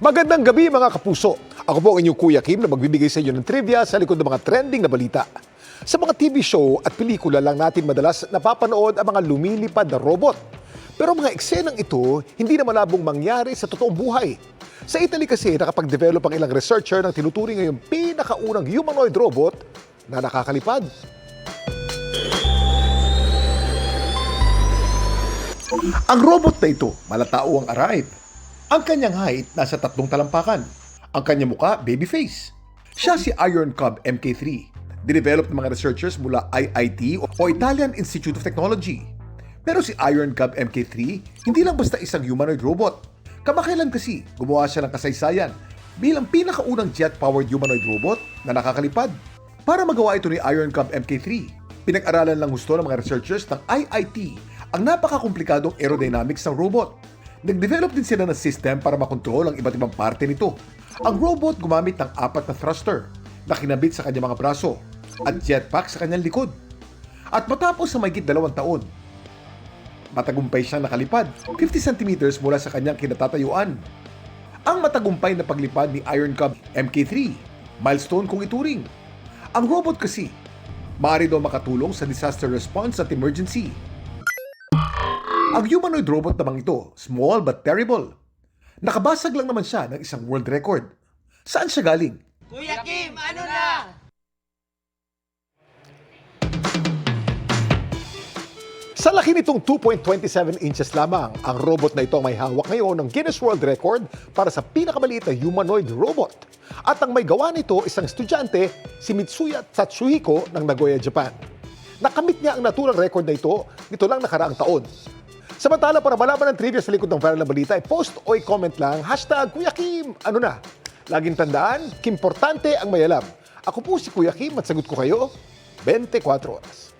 Magandang gabi mga kapuso. Ako po ang inyong Kuya Kim na magbibigay sa inyo ng trivia sa likod ng mga trending na balita. Sa mga TV show at pelikula lang natin madalas napapanood ang mga lumilipad na robot. Pero mga eksenang ito, hindi na malabong mangyari sa totoong buhay. Sa Italy kasi nakapag-develop ang ilang researcher ng tinuturing ngayong pinakaunang humanoid robot na nakakalipad. Ang robot na ito, malatao ang arrive. Ang kanyang height nasa 3 talampakan. Ang kanyang muka, baby face. Siya si Iron Cub MK3. Dinevelop ng mga researchers mula IIT o Italian Institute of Technology. Pero si Iron Cub MK3, hindi lang basta isang humanoid robot. Kamakailan kasi, gumawa siya ng kasaysayan bilang pinakaunang jet-powered humanoid robot na nakakalipad. Para magawa ito ni Iron Cub MK3, pinag-aralan lang gusto ng mga researchers ng IIT ang napakakomplikadong aerodynamics ng robot. Nag-develop din sila ng system para makontrol ang iba't ibang parte nito. Ang robot gumamit ng 4 na thruster na kinabit sa kanyang mga braso at jetpack sa kanyang likod. At matapos sa mahigit 2 taon, matagumpay siyang nakalipad 50 centimeters mula sa kanyang kinatatayuan. Ang matagumpay na paglipad ni Iron Cub MK3, milestone kung ituring. Ang robot kasi, maaari daw makatulong sa disaster response at emergency. Ang humanoid robot namang ito, small but terrible. Nakabasag lang naman siya ng isang world record. Saan siya galing? Kuya Kim, ano na? Sa laki nitong 2.27 inches lamang, ang robot na ito ang may hawak ngayon ng Guinness World Record para sa pinakamaliit na humanoid robot. At ang may gawa nito isang estudyante, si Mitsuya Tatsuhiko ng Nagoya, Japan. Nakamit niya ang naturang record na ito lang nakaraang taon. Samantala, para malaman ang trivia sa likod ng viral na balita, post o i-comment lang, #Kuya Kim, ano na? Laging tandaan, kimportante ang may alam. Ako po si Kuya Kim at sagot ko kayo, 24 oras.